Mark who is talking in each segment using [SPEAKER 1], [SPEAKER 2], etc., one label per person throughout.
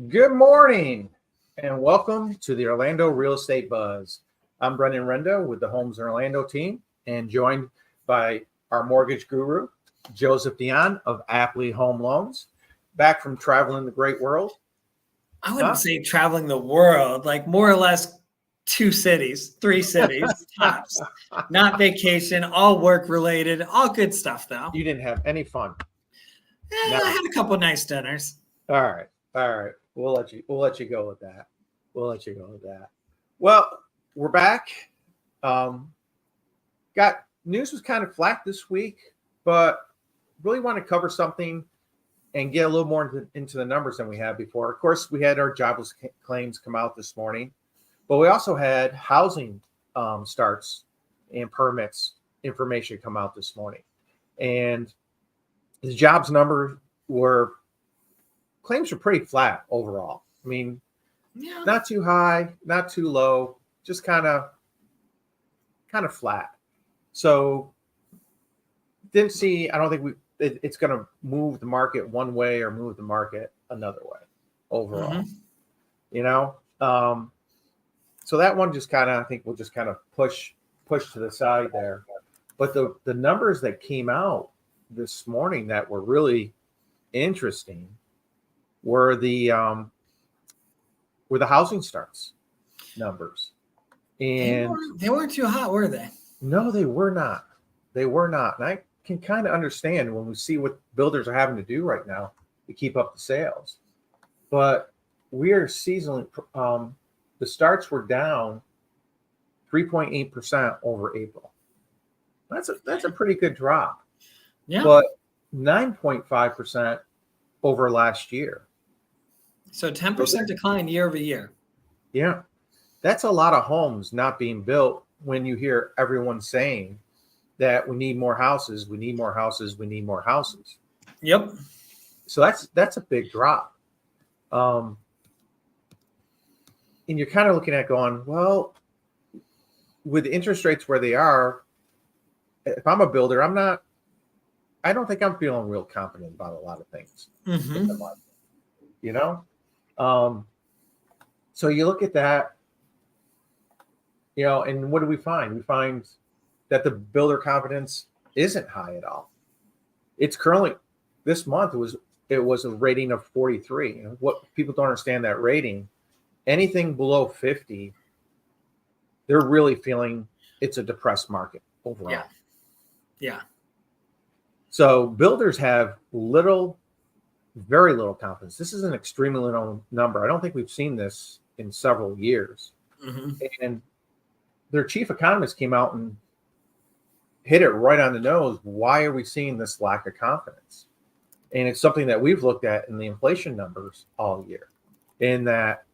[SPEAKER 1] Good morning and welcome to the Orlando Real Estate Buzz. I'm Brendan Rendo with the Homes in Orlando team and joined by our mortgage guru, Joseph Dion of Apley Home Loans, back from traveling the great world.
[SPEAKER 2] I wouldn't say traveling the world, like more or less 2 cities, 3 cities, tops. Not vacation, all work related, all good stuff though.
[SPEAKER 1] You didn't have any fun.
[SPEAKER 2] No. I had a couple nice dinners.
[SPEAKER 1] All right. We'll let you go with that. Well, we're back. Got news was kind of flat this week, but really want to cover something and get a little more into the numbers than we had before. Of course, we had our jobless claims come out this morning, but we also had housing starts and permits information come out this morning. And the jobs number claims were pretty flat overall. I mean, not too high, not too low, just kind of flat. So didn't see, I don't think it's going to move the market one way or move the market another way overall, so that one just kind of, I think we'll just kind of push to the side there. But the numbers that came out this morning that were really interesting were the housing starts numbers. And
[SPEAKER 2] they weren't too hot, were they?
[SPEAKER 1] No, they were not. And I can kind of understand when we see what builders are having to do right now to keep up the sales. But we are seasonally, the starts were down 3.8% over April. That's a pretty good drop.
[SPEAKER 2] Yeah.
[SPEAKER 1] But 9.5% over last year.
[SPEAKER 2] So 10% decline year over year.
[SPEAKER 1] Yeah. That's a lot of homes not being built when you hear everyone saying that we need more houses.
[SPEAKER 2] Yep.
[SPEAKER 1] So that's a big drop. And you're kind of looking at going, well, with interest rates where they are, if I'm a builder, I don't think I'm feeling real confident about a lot of things.
[SPEAKER 2] Mm-hmm.
[SPEAKER 1] So you look at that, and what do we find? We find that the builder confidence isn't high at all. It's currently, this month it was a rating of 43. And what people don't understand, that rating, anything below 50, they're really feeling it's a depressed market overall.
[SPEAKER 2] Yeah.
[SPEAKER 1] So builders have very little confidence. This is an extremely low number. I don't think we've seen this in several years.
[SPEAKER 2] Mm-hmm.
[SPEAKER 1] And their chief economist came out and hit it right on the nose. Why are we seeing this lack of confidence? And it's something that we've looked at in the inflation numbers all year, in that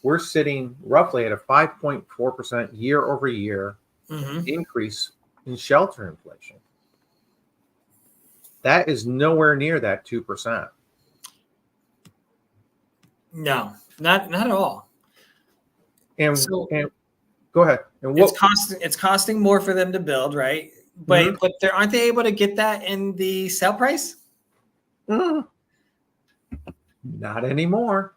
[SPEAKER 1] we're sitting roughly at a 5.4% year over year increase in shelter inflation. That is nowhere near that 2%.
[SPEAKER 2] No, not at all.
[SPEAKER 1] And go ahead. And
[SPEAKER 2] it's costing more for them to build, right? But aren't they able to get that in the sale price?
[SPEAKER 1] Not anymore.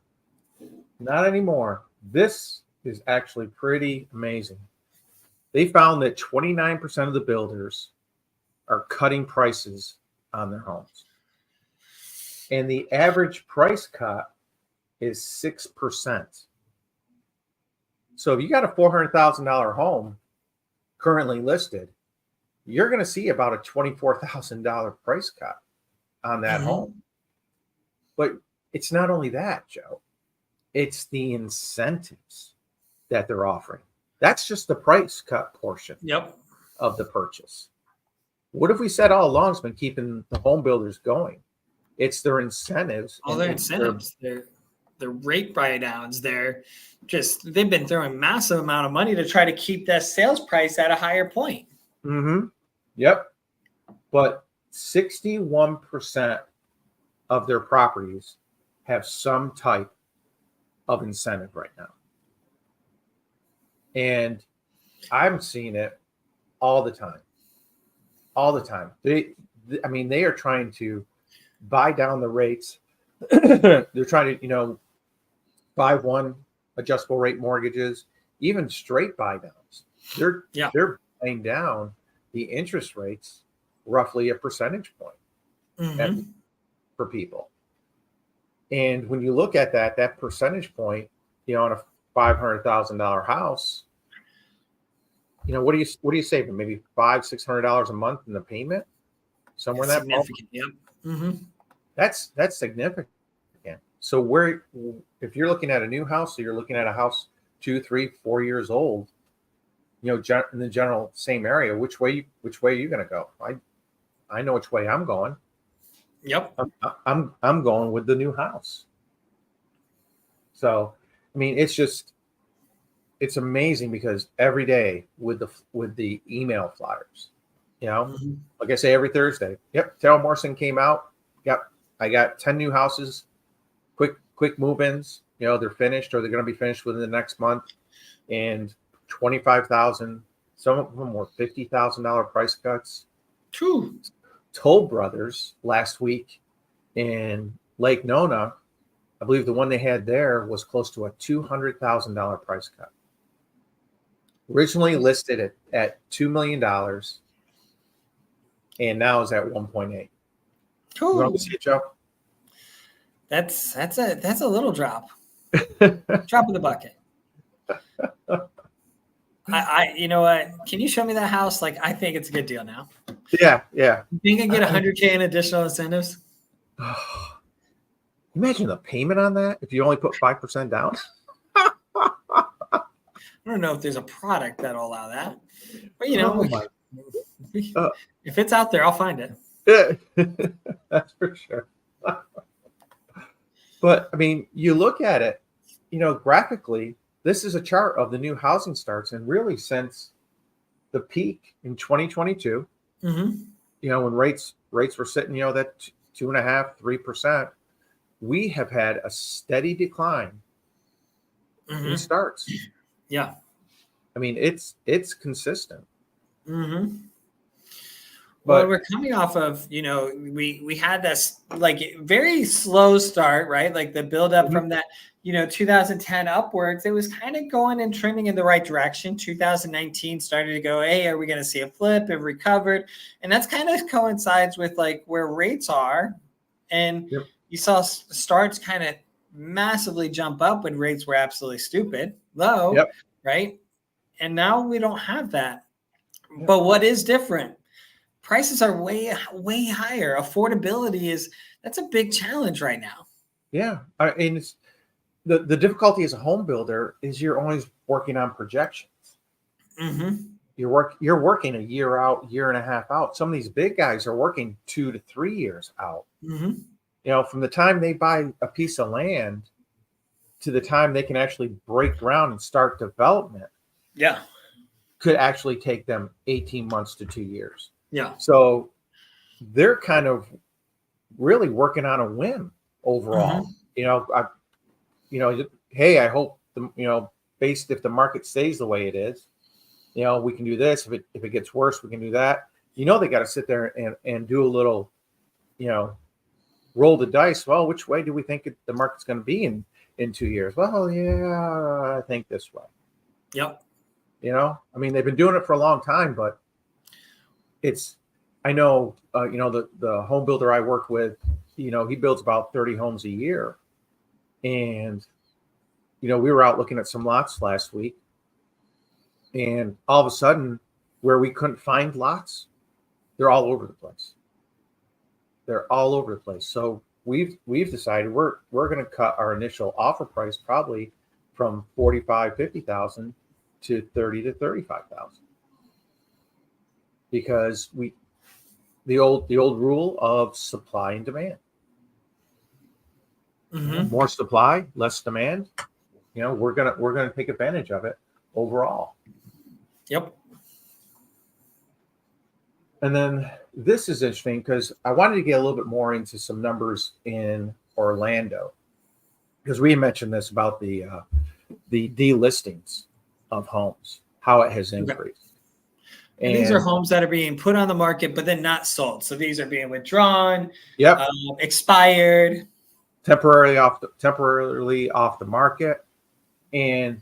[SPEAKER 1] This is actually pretty amazing. They found that 29% of the builders are cutting prices on their homes. And the average price cut is 6%. So if you got a $400,000 home currently listed, you're going to see about a $24,000 price cut on that home. But it's not only that, Joe. It's the incentives that they're offering. That's just the price cut portion of the purchase. What have we said all along has been keeping the home builders going? It's their incentives.
[SPEAKER 2] All their incentives. Their rate buy-downs. They've been throwing massive amount of money to try to keep that sales price at a higher point.
[SPEAKER 1] Mm-hmm. Yep. But 61% of their properties have some type of incentive right now. And I'm seeing it all the time. They are trying to buy down the rates. They're trying to, 5/1 adjustable rate mortgages, even straight buy downs. They're buying down the interest rates roughly a percentage point for people. And when you look at that percentage point, on a $500,000 house, what are you saving? Maybe $500-$600 a month in the payment, somewhere in that
[SPEAKER 2] significant. Yep.
[SPEAKER 1] That's significant. So if you're looking at a new house, or you're looking at a house 2, 3, 4 years old, in the general same area, which way are you going to go? I know which way I'm going.
[SPEAKER 2] Yep.
[SPEAKER 1] I'm going with the new house. So, I mean, it's amazing because every day with the email flyers, like I say every Thursday, Taylor Morrison came out. Yep, I got 10 new houses, quick move-ins. They're finished, or they're going to be finished within the next month, and 25,000. Some of them were $50,000 price cuts.
[SPEAKER 2] True.
[SPEAKER 1] Toll Brothers last week in Lake Nona, I believe the one they had there was close to a $200,000 price cut. Originally listed at $2 million, and now is at 1.8.
[SPEAKER 2] Cool.
[SPEAKER 1] You want to see it, Joe?
[SPEAKER 2] That's a little drop. Drop in the bucket. You know what? Can you show me that house? Like, I think it's a good deal now.
[SPEAKER 1] Yeah.
[SPEAKER 2] You think I get $100K in additional incentives?
[SPEAKER 1] Imagine the payment on that if you only put 5% down.
[SPEAKER 2] I don't know if there's a product that'll allow that, but if it's out there, I'll find it.
[SPEAKER 1] Yeah, that's for sure. But I mean, you look at it, graphically, this is a chart of the new housing starts, and really since the peak in 2022, when rates were sitting, that 2.5%, 3%, we have had a steady decline in starts.
[SPEAKER 2] Yeah.
[SPEAKER 1] I mean, it's consistent.
[SPEAKER 2] But we're coming off of, we had this like very slow start, right? Like the build up from that, 2010 upwards, it was kind of going and trending in the right direction. 2019 started to go, hey, are we going to see a flip? It recovered. And that's kind of coincides with like where rates are. And you saw starts kind of massively jump up when rates were absolutely stupid low, right? And now we don't have that. But what is different? Prices are way, way higher. Affordability that's a big challenge right now.
[SPEAKER 1] Yeah. I mean, it's the difficulty as a home builder is you're always working on projections. You're working a year out, year and a half out. Some of these big guys are working 2 to 3 years out. From the time they buy a piece of land to the time they can actually break ground and start development.
[SPEAKER 2] Yeah.
[SPEAKER 1] Could actually take them 18 months to 2 years.
[SPEAKER 2] Yeah.
[SPEAKER 1] So they're kind of really working on a whim overall. Hey, I hope based if the market stays the way it is, we can do this. If it gets worse, we can do that. They got to sit there and do a little, roll the dice. Well, which way do we think the market's going to be in 2 years? Well, yeah, I think this way.
[SPEAKER 2] Yep.
[SPEAKER 1] I mean, they've been doing it for a long time, but I know, the home builder I work with, he builds about 30 homes a year. And, we were out looking at some lots last week, and all of a sudden where we couldn't find lots, they're all over the place. So we've decided we're going to cut our initial offer price probably from $45,000-$50,000 to $30,000 to $35,000. Because the old rule of supply and demand. More supply, less demand. We're gonna take advantage of it overall.
[SPEAKER 2] Yep.
[SPEAKER 1] And then this is interesting because I wanted to get a little bit more into some numbers in Orlando, because we mentioned this about the delistings of homes, how it has increased.
[SPEAKER 2] And these are homes that are being put on the market, but then not sold. So these are being withdrawn, expired.
[SPEAKER 1] temporarily off the market, and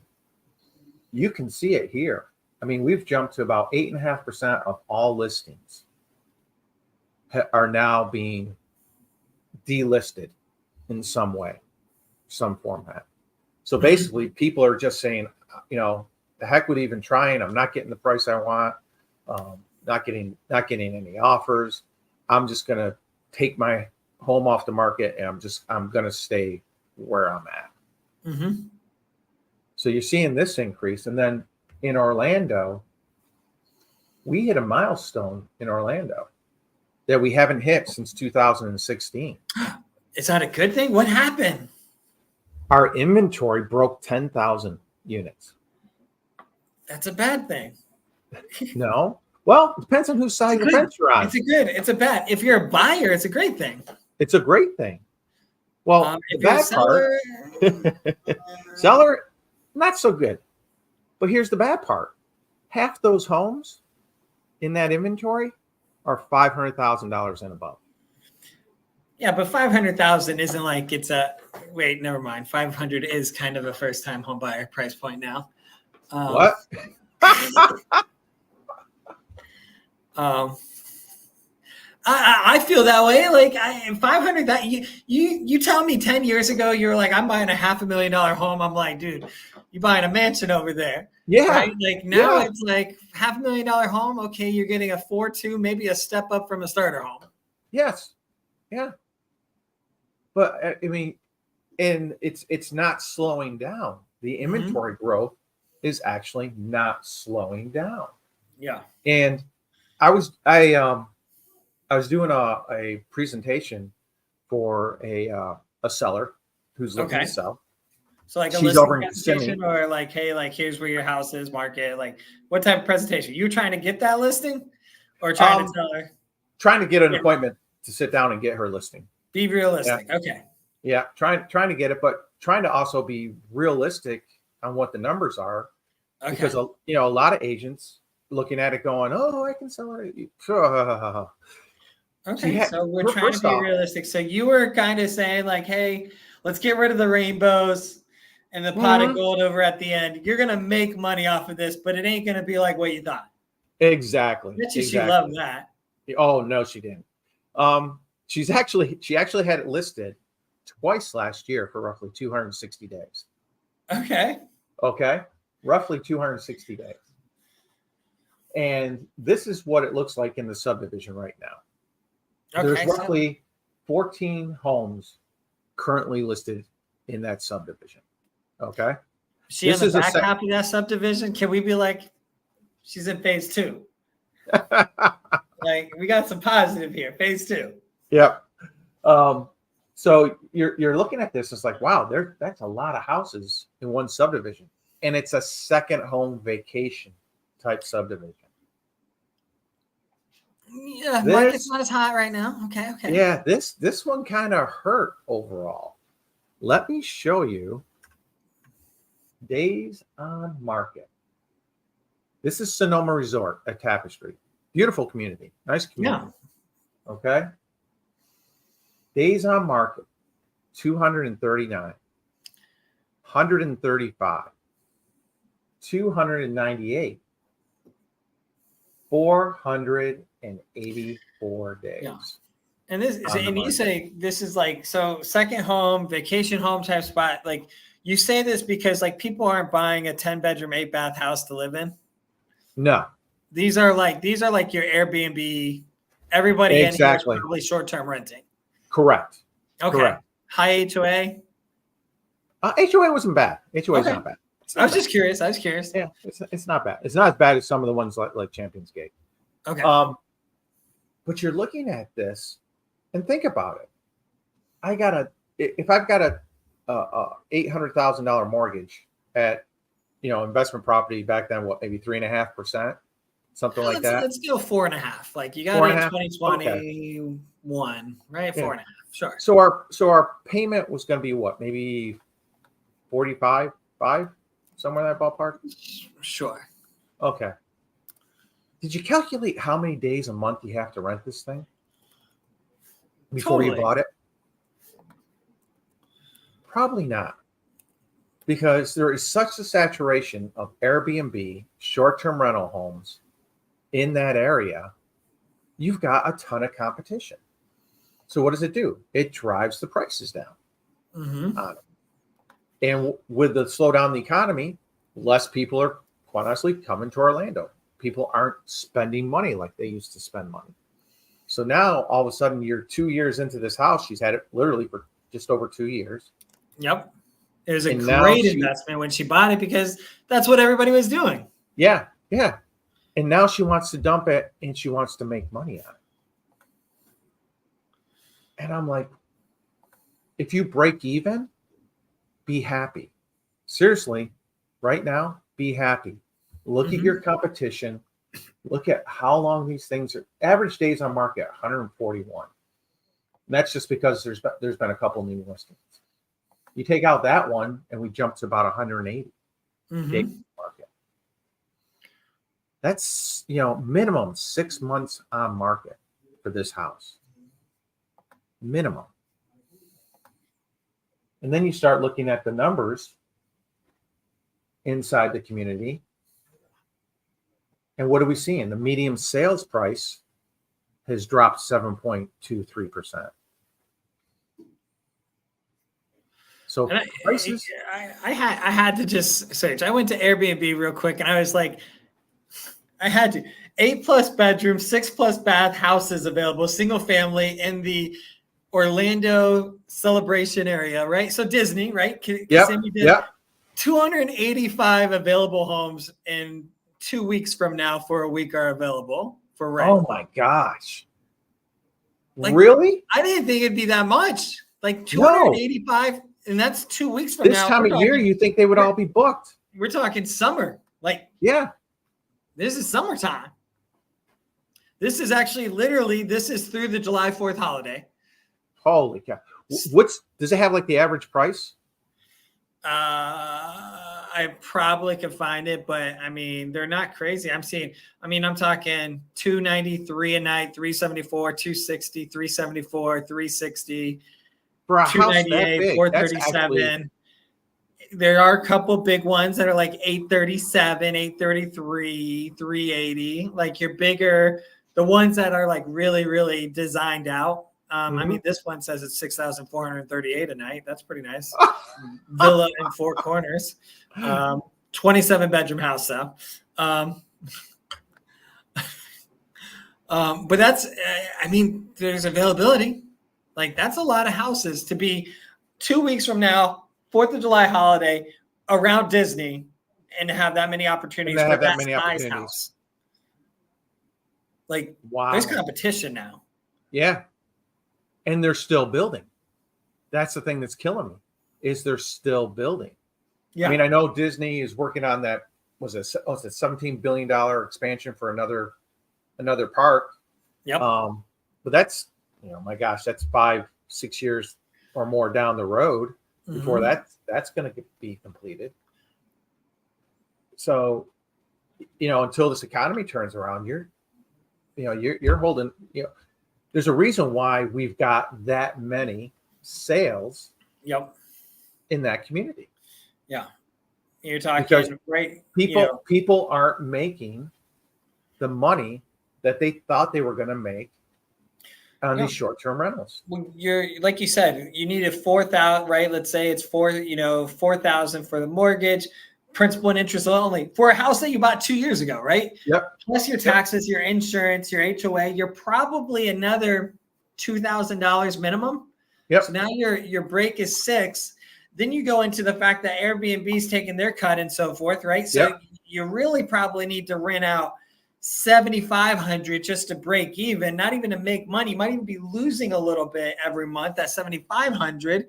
[SPEAKER 1] you can see it here. I mean, we've jumped to about 8.5% of all listings are now being delisted in some way, some format. So basically, people are just saying, the heck with even trying. I'm not getting the price I want. Not getting any offers. I'm just gonna take my home off the market, and I'm gonna stay where I'm at.
[SPEAKER 2] Mm-hmm.
[SPEAKER 1] So you're seeing this increase, and then in Orlando, we hit a milestone in Orlando that we haven't hit since 2016.
[SPEAKER 2] Is that a good thing? What happened?
[SPEAKER 1] Our inventory broke 10,000 units.
[SPEAKER 2] That's a bad thing.
[SPEAKER 1] No. Well, it depends on whose side of the fence you're on.
[SPEAKER 2] It's a bad. If you're a buyer, it's a great thing.
[SPEAKER 1] It's a great thing. Well,
[SPEAKER 2] if you're a seller,
[SPEAKER 1] seller, not so good. But here's the bad part. Half those homes in that inventory are $500,000 and above.
[SPEAKER 2] Yeah, but 500,000 isn't like it's a wait. Never mind. 500 is kind of a first-time home buyer price point now.
[SPEAKER 1] What?
[SPEAKER 2] I feel that way. Like 500. That you tell me 10 years ago you were like, I'm buying a $500,000 home. I'm like, dude, you buying a mansion over there.
[SPEAKER 1] Yeah.
[SPEAKER 2] Right? Like now it's like $500,000 home. Okay, you're getting a 4.2, maybe a step up from a starter home.
[SPEAKER 1] Yes. Yeah. But I mean, and it's not slowing down. The inventory growth is actually not slowing down.
[SPEAKER 2] Yeah.
[SPEAKER 1] And I was doing a presentation for a seller who's looking to sell.
[SPEAKER 2] So like a listing presentation, or like, hey, like here's where your house is, market. Like what type of presentation? You trying to get that listing, or trying to tell her?
[SPEAKER 1] Trying to get an appointment to sit down and get her listing.
[SPEAKER 2] Be realistic. Yeah. Okay.
[SPEAKER 1] Yeah, trying to get it, but trying to also be realistic on what the numbers are, because a lot of agents looking at it going, "Oh, I can sell it."
[SPEAKER 2] Okay, so we're trying to be realistic. So you were kind of saying like, "Hey, let's get rid of the rainbows and the pot of gold over at the end. You're gonna make money off of this, but it ain't gonna be like what you thought."
[SPEAKER 1] Exactly.
[SPEAKER 2] She loved that.
[SPEAKER 1] Oh no, she didn't. She actually had it listed twice last year for roughly 260 days. Okay. Roughly 260 days. And this is what it looks like in the subdivision right now. There's roughly 14 homes currently listed in that subdivision. Okay.
[SPEAKER 2] She on the back half of that subdivision. Can we be like, she's in phase 2? Like we got some positive here. Phase 2.
[SPEAKER 1] Yep. So you're looking at this, it's like, wow, that's a lot of houses in one subdivision. And it's a second home vacation type subdivision.
[SPEAKER 2] Yeah, market's not as hot right now. Okay.
[SPEAKER 1] Yeah, this one kind of hurt overall. Let me show you days on market. This is Sonoma Resort at Tapestry. Beautiful community. Nice community. Yeah. Okay. Days on market, 239, 135, 298, 484 days. Yeah.
[SPEAKER 2] And you say this is like, so second home, vacation home type spot. Like you say this because like people aren't buying a 10-bedroom, 8-bath house to live in.
[SPEAKER 1] No.
[SPEAKER 2] These are like your Airbnb. Everybody in here is probably short-term renting.
[SPEAKER 1] Correct.
[SPEAKER 2] Okay. Correct. High HOA?
[SPEAKER 1] HOA wasn't bad. HOA is not bad.
[SPEAKER 2] I was just curious.
[SPEAKER 1] Yeah, it's not bad. It's not as bad as some of the ones like Champions Gate.
[SPEAKER 2] Okay.
[SPEAKER 1] But you're looking at this and think about it. If I've got a $800,000 mortgage at investment property back then, maybe 3.5%, something like that.
[SPEAKER 2] Let's go 4.5. Like you got it in 2021, right? 4.5. Sure.
[SPEAKER 1] So our payment was going to be what? Maybe 45, 5, somewhere in that ballpark.
[SPEAKER 2] Sure.
[SPEAKER 1] Okay. Did you calculate how many days a month you have to rent this thing before you bought it? Probably not. Because there is such a saturation of Airbnb, short-term rental homes in that area, you've got a ton of competition. So what does it do? It drives the prices down. On it. And with the slowdown in the economy, less people are, quite honestly, coming to Orlando. People aren't spending money like they used to spend money. So now, all of a sudden, you're 2 years into this house. She's had it literally for just over 2 years.
[SPEAKER 2] Yep. It was a great investment when she bought it because that's what everybody was doing.
[SPEAKER 1] Yeah, yeah. And now she wants to dump it and she wants to make money on it. And I'm like, if you break even, be happy. Seriously, right now, be happy. Look at your competition. Look at how long these things are. Average days on market, 141. And that's just because there's been a couple new listings. You take out that one, and we jump to about 180 days on market. That's minimum 6 months on market for this house. Minimum. And then you start looking at the numbers inside the community. And what are we seeing? The median sales price has dropped 7.23%. So prices.
[SPEAKER 2] I had to just search. I went to Airbnb real quick, and I was like, I had to 8+ bedrooms, 6+ bath houses available, single family in the Orlando celebration area, right? So Disney, right?
[SPEAKER 1] Yep.
[SPEAKER 2] 285 available homes in 2 weeks from now for a week are available for rent.
[SPEAKER 1] Oh my gosh. Really?
[SPEAKER 2] I didn't think it'd be that much. Like 285, and that's 2 weeks from now.
[SPEAKER 1] This time of year, you think they would all be booked.
[SPEAKER 2] We're talking summer. This is summertime. This is actually this is through the July 4th holiday.
[SPEAKER 1] Holy cow. Does it have like the average price?
[SPEAKER 2] I probably could find it, but I mean, they're not crazy. I'm talking 293 a night, 374, 260, 374, 360,
[SPEAKER 1] for a house that big,
[SPEAKER 2] 437. There are a couple big ones that are like 837, 833, 380. Like your bigger, the ones that are like really, really designed out. I mean, this one says it's 6,438 a night. That's pretty nice. Villa in Four Corners. 27 bedroom house though. But that's, there's availability. Like that's a lot of houses to be 2 weeks from now, 4th of July holiday around Disney, and to have that many opportunities for that size house. Like, wow, there's competition now.
[SPEAKER 1] Yeah. And they're still building. That's the thing that's killing me, is they're still building. Yeah. I mean, I know Disney is working on that. Was it $17 billion expansion for another park?
[SPEAKER 2] Yep.
[SPEAKER 1] But that's, my gosh, that's 5-6 years or more down the road before that's going to be completed. So, until this economy turns around, you're holding, there's a reason why we've got that many sales in that community.
[SPEAKER 2] Yeah. You're talking right.
[SPEAKER 1] People aren't making the money that they thought they were going to make on these short-term rentals.
[SPEAKER 2] Well, you're like you said, you need a 4,000, right? Let's say it's 4,000 for the mortgage, principal and interest only for a house that you bought 2 years ago, right?
[SPEAKER 1] Yep.
[SPEAKER 2] Plus your taxes, your insurance, your HOA, you're probably another $2,000 minimum.
[SPEAKER 1] Yep.
[SPEAKER 2] So now your break is $6,000. Then you go into the fact that Airbnb's taking their cut and so forth, right? So you really probably need to rent out $7,500 just to break even, not even to make money. You might even be losing a little bit every month at $7,500,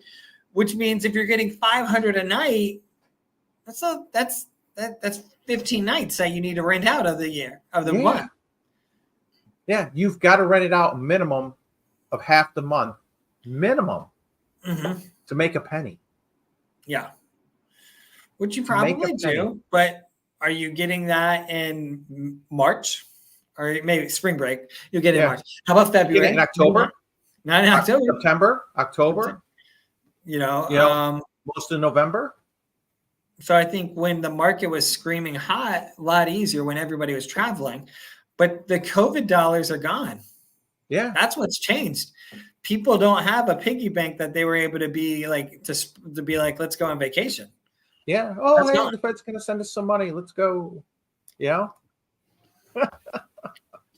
[SPEAKER 2] which means if you're getting $500 a night, that's 15 nights that you need to rent out of the month.
[SPEAKER 1] Yeah, you've got to rent it out minimum of half the month, minimum, to make a penny.
[SPEAKER 2] Yeah, which you probably do, but are you getting that in March or maybe spring break? You'll get it in March. How about February?
[SPEAKER 1] You get it in October?
[SPEAKER 2] Not in October.
[SPEAKER 1] September, October. most of November.
[SPEAKER 2] So I think when the market was screaming hot, a lot easier when everybody was traveling, but the COVID dollars are gone.
[SPEAKER 1] Yeah.
[SPEAKER 2] That's what's changed. People don't have a piggy bank that they were able to be like, to be like, let's go on vacation.
[SPEAKER 1] Yeah. Oh,
[SPEAKER 2] That's
[SPEAKER 1] hey,
[SPEAKER 2] gone.
[SPEAKER 1] the Fed's going to send us some money. Let's go. Yeah.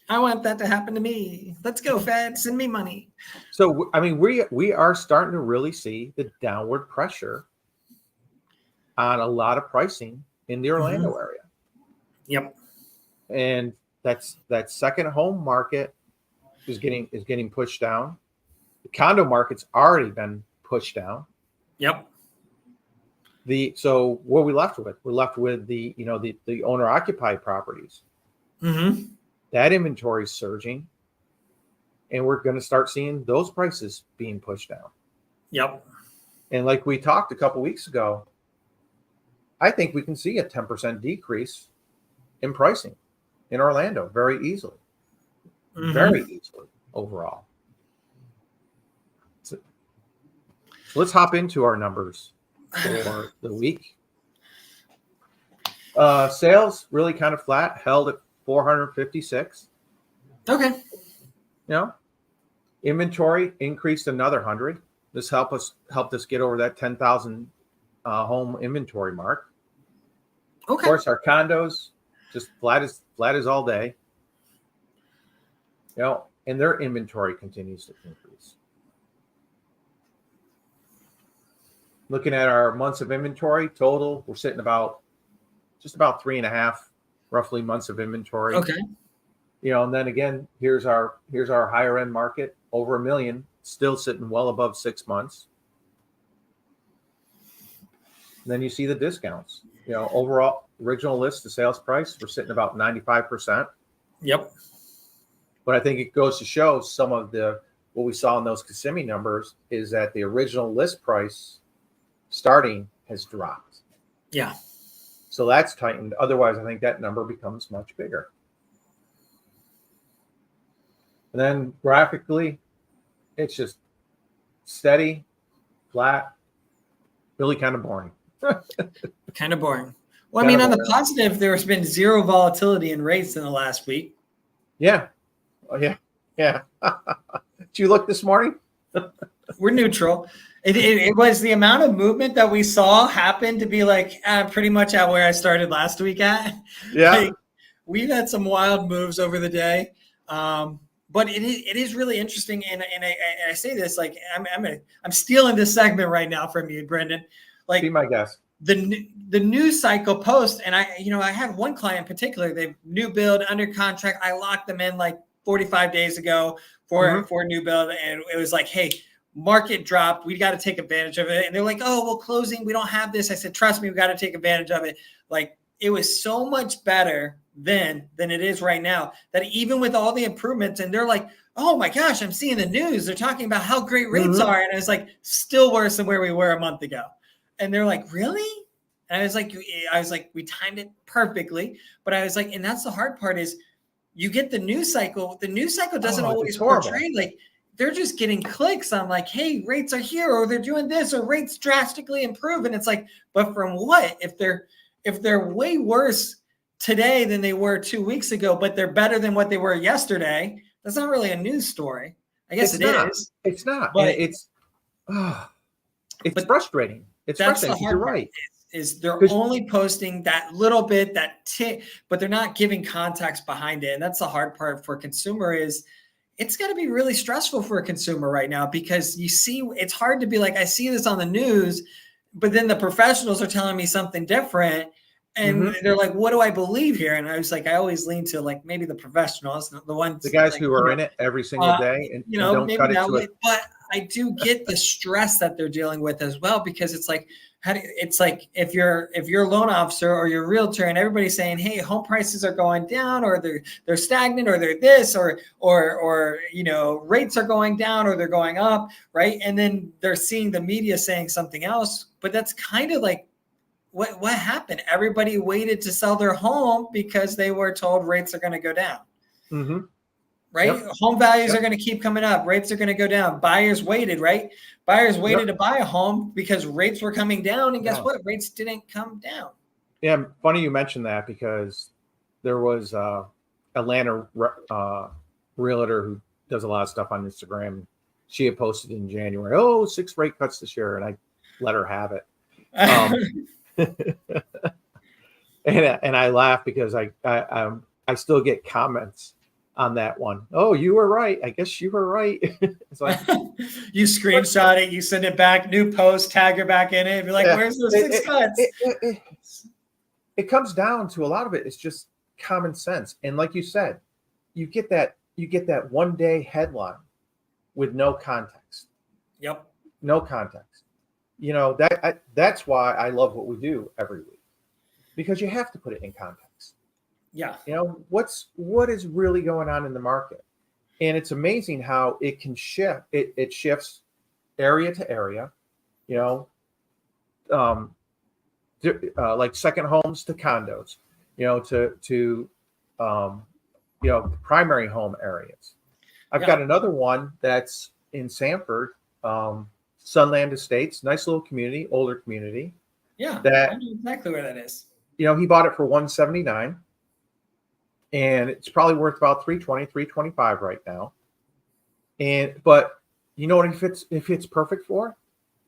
[SPEAKER 2] I want that to happen to me. Let's go, Fed. Send me money.
[SPEAKER 1] So, I mean, we are starting to really see the downward pressure on a lot of pricing in the Orlando area.
[SPEAKER 2] Yep.
[SPEAKER 1] And that second home market is getting pushed down. The condo market's already been pushed down.
[SPEAKER 2] Yep.
[SPEAKER 1] So what are we left with? We're left with the owner occupied properties.
[SPEAKER 2] Mm-hmm.
[SPEAKER 1] That inventory is surging, and we're going to start seeing those prices being pushed down.
[SPEAKER 2] Yep.
[SPEAKER 1] And like we talked a couple weeks ago, I think we can see a 10% decrease in pricing in Orlando very easily. Very easily overall. So let's hop into our numbers for the week. Sales really kind of flat, held at 456.
[SPEAKER 2] Okay.
[SPEAKER 1] Inventory increased another 100. This helped us get over that 10,000 home inventory mark.
[SPEAKER 2] Okay.
[SPEAKER 1] Of course, our condos just flat as all day. And their inventory continues to increase. Looking at our months of inventory total, we're sitting just about 3.5 roughly months of inventory.
[SPEAKER 2] Okay.
[SPEAKER 1] And then again, here's our higher end market, over 1 million, still sitting well above 6 months. And then you see the discounts. Overall original list, the sales price, we're sitting about 95%.
[SPEAKER 2] Yep.
[SPEAKER 1] But I think it goes to show some of what we saw in those Kissimmee numbers is that the original list price starting has dropped.
[SPEAKER 2] Yeah.
[SPEAKER 1] So that's tightened. Otherwise, I think that number becomes much bigger. And then graphically, it's just steady, flat, really kind of boring.
[SPEAKER 2] Kind of boring. Well, I mean, on the positive, there's been zero volatility in rates in the last week.
[SPEAKER 1] Yeah. Oh, yeah. Yeah. Did you look this morning?
[SPEAKER 2] We're neutral. It was the amount of movement that we saw happen to be like pretty much at where I started last week at.
[SPEAKER 1] Yeah.
[SPEAKER 2] Like, we've had some wild moves over the day. But it is really interesting. And I say this, like, I'm stealing this segment right now from you, Brendan. Like,
[SPEAKER 1] be my guest.
[SPEAKER 2] The news cycle post, and I had one client in particular, they new build under contract. I locked them in like 45 days ago for a new build. And it was like, hey, market dropped. We got to take advantage of it. And they're like, oh, well, closing, we don't have this. I said, trust me, we got to take advantage of it. Like, it was so much better then than it is right now, that even with all the improvements, and they're like, oh my gosh, I'm seeing the news. They're talking about how great rates are. And I was like, still worse than where we were a month ago. And they're like, really? And I was like, we timed it perfectly. But I was like, and that's the hard part is you get the news cycle. The news cycle doesn't always portray, like, they're just getting clicks on like, hey, rates are here, or they're doing this, or rates drastically improve. And it's like, but from what? If they're way worse today than they were 2 weeks ago, but they're better than what they were yesterday, that's not really a news story. I guess it is.
[SPEAKER 1] It's not.
[SPEAKER 2] But
[SPEAKER 1] it's frustrating. It's frustrating. You're right.
[SPEAKER 2] Is they're only posting that little bit, that tick, but they're not giving context behind it. And that's the hard part for a consumer is it's got to be really stressful for a consumer right now, because you see, it's hard to be like, I see this on the news, but then the professionals are telling me something different. And they're like, what do I believe here? And I was like, I always lean to like maybe the professionals, the ones,
[SPEAKER 1] the guys
[SPEAKER 2] like,
[SPEAKER 1] who are in it every single day, and don't
[SPEAKER 2] maybe
[SPEAKER 1] cut
[SPEAKER 2] that
[SPEAKER 1] into
[SPEAKER 2] way.
[SPEAKER 1] it.
[SPEAKER 2] But I do get the stress that they're dealing with as well, because it's like, it's like if you're a loan officer or you're a realtor and everybody's saying, hey, home prices are going down, or they're stagnant, or they're this, or rates are going down, or they're going up, right? And then they're seeing the media saying something else. But that's kind of like what happened. Everybody waited to sell their home because they were told rates are going to go down. right?
[SPEAKER 1] Yep.
[SPEAKER 2] Home values
[SPEAKER 1] Yep.
[SPEAKER 2] are going to keep coming up. Rates are going to go down. Buyers waited, right? Buyers waited to buy a home because rates were coming down. And guess what? Rates didn't come down.
[SPEAKER 1] Yeah, funny you mentioned that because there was Atlanta realtor who does a lot of stuff on Instagram. She had posted in January, 6 rate cuts this year, and I let her have it. And I laugh because I still get comments on that one. Oh, you were right. I guess you were right. It's like
[SPEAKER 2] you screenshot it, you send it back, new post, tag her back in it. Be like, where's those 6 cuts?
[SPEAKER 1] It comes down to a lot of it. It's just common sense. And like you said, you get that 1 day headline with no context.
[SPEAKER 2] Yep.
[SPEAKER 1] No context. That's why I love what we do every week, because you have to put it in context.
[SPEAKER 2] Yeah.
[SPEAKER 1] What is really going on in the market? And it's amazing how it can shift. It shifts area to area, like second homes to condos, to primary home areas. I've got another one that's in Sanford, Sunland Estates, nice little community, older community.
[SPEAKER 2] Yeah, I know exactly where that is.
[SPEAKER 1] He bought it for $179, and it's probably worth about $320, $325 right now. But you know what if it's perfect for?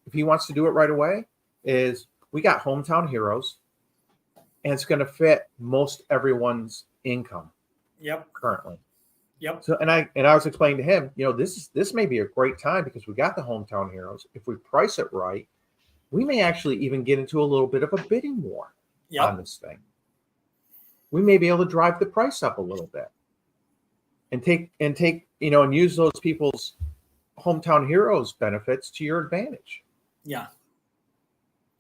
[SPEAKER 1] If he wants to do it right away, is we got hometown heroes, and it's going to fit most everyone's income.
[SPEAKER 2] Yep.
[SPEAKER 1] Currently.
[SPEAKER 2] Yep.
[SPEAKER 1] So and I was explaining to him, this may be a great time because we got the hometown heroes. If we price it right, we may actually even get into a little bit of a bidding war on this thing. We may be able to drive the price up a little bit and take and use those people's hometown heroes benefits to your advantage.
[SPEAKER 2] Yeah.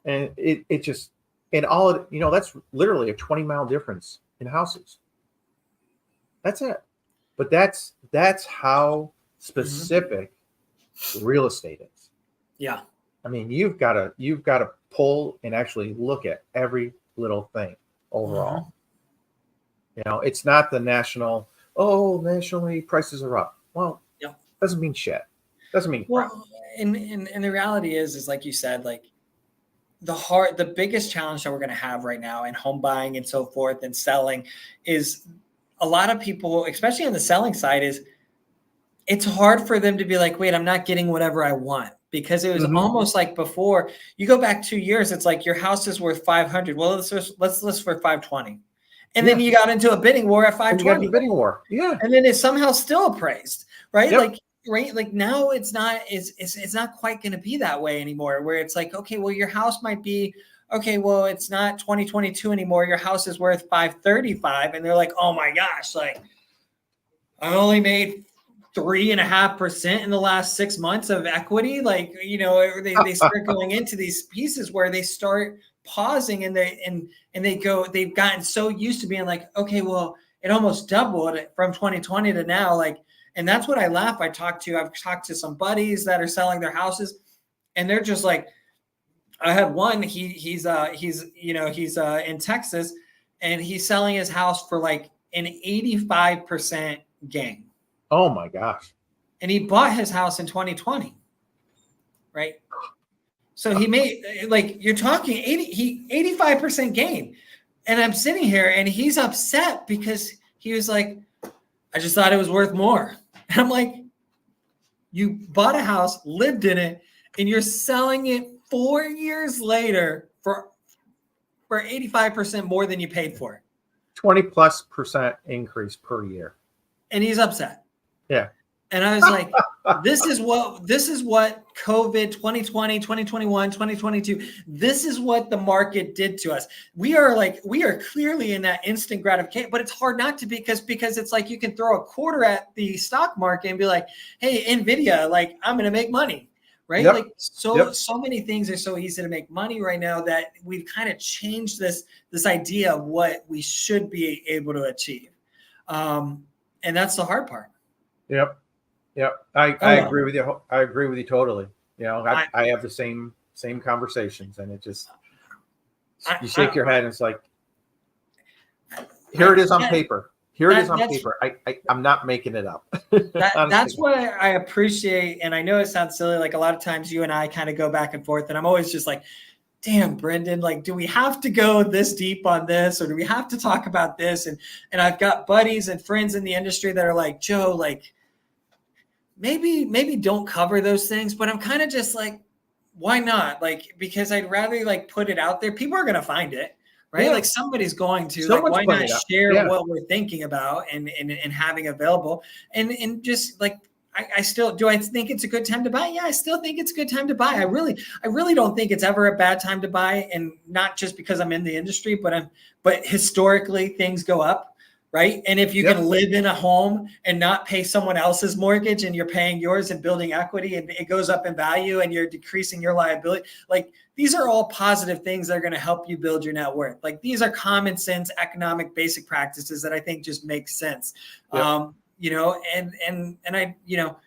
[SPEAKER 1] And it just, and all of that's literally a 20-mile difference in houses. That's it. But that's how specific real estate is.
[SPEAKER 2] Yeah.
[SPEAKER 1] I mean, you've got to pull and actually look at every little thing overall. It's not the nationally prices are up. Well, doesn't mean shit. Doesn't mean crap.
[SPEAKER 2] And the reality is like you said, like the biggest challenge that we're going to have right now in home buying and so forth and selling is a lot of people, especially on the selling side, it's hard for them to be like, wait, I'm not getting whatever I want, because it was almost like before. You go back 2 years, it's like your house is worth 500. Well, let's list for 520. And then you got into a bidding war at 520.
[SPEAKER 1] You got the bidding war. Yeah.
[SPEAKER 2] And then it's somehow still appraised, right?
[SPEAKER 1] Yep.
[SPEAKER 2] Like now it's not quite going to be that way anymore, where it's like, okay, well, your house might be, okay, well, it's not 2022 anymore. Your house is worth 535. And they're like, oh my gosh, like I only made 3.5% in the last 6 months of equity. Like, they start going into these pieces where they start pausing and they've gotten so used to being like, okay, well, it almost doubled from 2020 to now. Like, and that's what I laugh. I've talked to some buddies that are selling their houses, and they're just like, I have one, he's in Texas, and he's selling his house for like an 85% gain.
[SPEAKER 1] Oh my gosh.
[SPEAKER 2] And he bought his house in 2020. Right. So he made, like, you're talking 85% gain. And I'm sitting here and he's upset because he was like, I just thought it was worth more. And I'm like, you bought a house, lived in it, and you're selling it 4 years later for 85% more than you paid for it.
[SPEAKER 1] 20+% increase per year.
[SPEAKER 2] And he's upset.
[SPEAKER 1] Yeah.
[SPEAKER 2] And I was like, this is what COVID 2020, 2021, 2022, this is what the market did to us. We are clearly in that instant gratification, but it's hard not to be because it's like you can throw a quarter at the stock market and be like, hey, NVIDIA, like I'm going to make money, right?
[SPEAKER 1] Yep.
[SPEAKER 2] Like so many things are so easy to make money right now that we've kind of changed this idea of what we should be able to achieve. And that's the hard part.
[SPEAKER 1] Yep. I agree with you. I agree with you totally. I have the same conversations, and it just, you shake your head and it's like, here it is on paper. Here it is on paper. I'm not making it up.
[SPEAKER 2] That's what I appreciate. And I know it sounds silly. Like a lot of times you and I kind of go back and forth, and I'm always just like, damn, Brendan, like, do we have to go this deep on this, or do we have to talk about this? And I've got buddies and friends in the industry that are like, Joe, like, maybe don't cover those things, but I'm kind of just like, why not? Like, because I'd rather like put it out there. People are going to find it, right? Yeah. Like somebody's going to, like, why not share what we're thinking about and having available and just like, I still, do I think it's a good time to buy? Yeah, I still think it's a good time to buy. I really don't think it's ever a bad time to buy, and not just because I'm in the industry, but historically things go up. Right. And if you can live in a home and not pay someone else's mortgage and you're paying yours and building equity and it goes up in value and you're decreasing your liability, like these are all positive things that are going to help you build your net worth. Like these are common sense economic basic practices that I think just make sense. You know, and I, you know,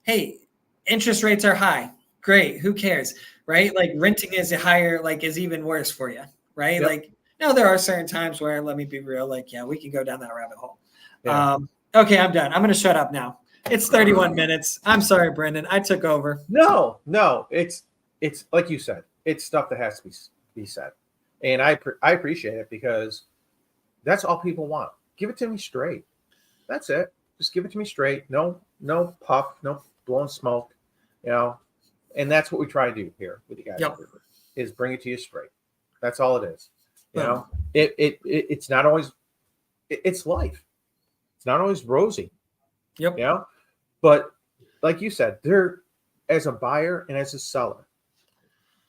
[SPEAKER 2] hey, interest rates are high. Great. Who cares? Right. Like renting is higher, like is even worse for you. Right. Like, no, there are certain times where, let me be real, like, yeah, we can go down that rabbit hole. Yeah. Okay, I'm done. I'm going to shut up now. It's 31 minutes. I'm sorry, Brendan. I took over.
[SPEAKER 1] No, it's like you said, it's stuff that has to be said. And I appreciate it because that's all people want. Give it to me straight. That's it. Just give it to me straight. No puff, no blowing smoke, you know. And that's what we try to do here with you guys, is bring it to you straight. That's all it is. You know, it's not always, it's life. It's not always rosy. You know, but like you said, there, as a buyer and as a seller,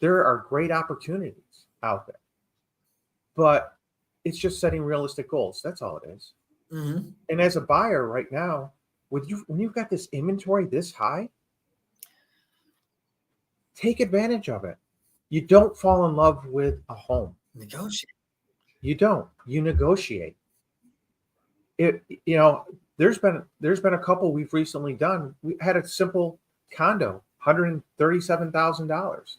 [SPEAKER 1] there are great opportunities out there, but it's just setting realistic goals. That's all it is. Mm-hmm. And as a when you've got this inventory this high, take advantage of it. You don't fall in love with a home.
[SPEAKER 2] Negotiate.
[SPEAKER 1] You don't. You negotiate. It. You know, there's been a couple we've recently done. We had a simple condo, $137,000.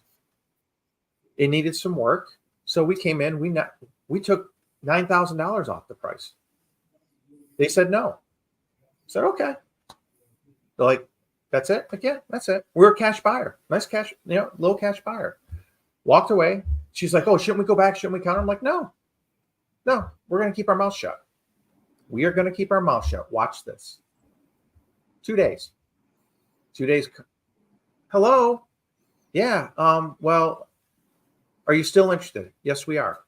[SPEAKER 1] It needed some work, so we came in. We took $9,000 off the price. They said no. I said okay. They're like, that's it. Like, yeah, that's it. We're a cash buyer. Nice cash. You know, low cash buyer. Walked away. She's like, oh, shouldn't we go back? Shouldn't we counter? I'm like, no, we're going to keep our mouth shut. We are going to keep our mouth shut. Watch this. 2 days. Hello. Yeah. Well, are you still interested? Yes, we are.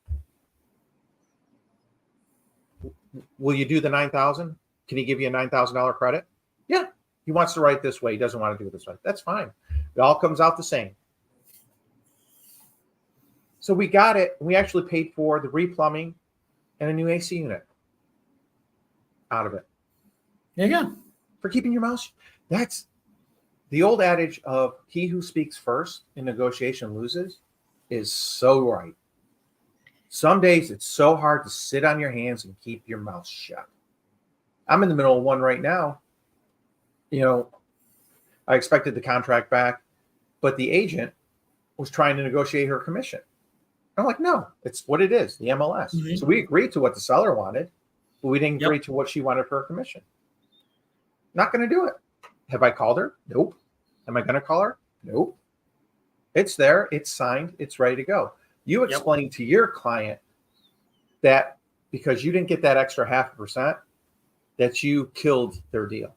[SPEAKER 1] Will you do the $9,000? Can he give you a $9,000 credit? Yeah. He wants to write it this way. He doesn't want to do it this way. That's fine. It all comes out the same. So we got it. We actually paid for the replumbing and a new AC unit out of it.
[SPEAKER 2] There you go.
[SPEAKER 1] For keeping your mouth shut. That's the old adage of he who speaks first in negotiation loses is so right. Some days it's so hard to sit on your hands and keep your mouth shut. I'm in the middle of one right now. You know, I expected the contract back, but the agent was trying to negotiate her commission. I'm like, no, it's what it is, the MLS. Mm-hmm. So we agreed to what the seller wanted, but we didn't agree to what she wanted for her commission. Not going to do it. Have I called her? Nope. Am I going to call her? Nope. It's there. It's signed. It's ready to go. You explain to your client that because you didn't get that extra 0.5%, that you killed their deal.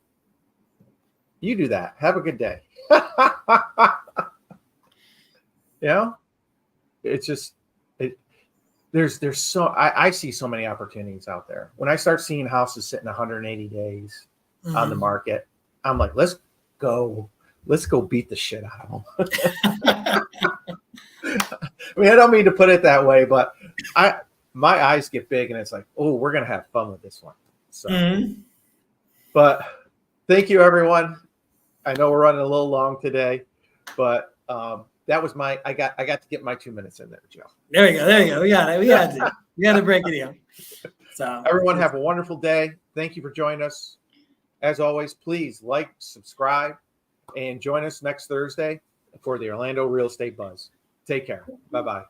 [SPEAKER 1] You do that. Have a good day. You know, it's just, there's so, I see so many opportunities out there. When I start seeing houses sitting 180 days on the market, I'm like, let's go beat the shit out of them. I mean, I don't mean to put it that way, but my eyes get big and it's like, oh, we're going to have fun with this one. So, but thank you, everyone. I know we're running a little long today, but that was I got to get my 2 minutes in there, Joe.
[SPEAKER 2] There you go. We got to break it down. So
[SPEAKER 1] everyone have a wonderful day. Thank you for joining us. As always, please like, subscribe, and join us next Thursday for the Orlando Real Estate Buzz. Take care. Bye-bye.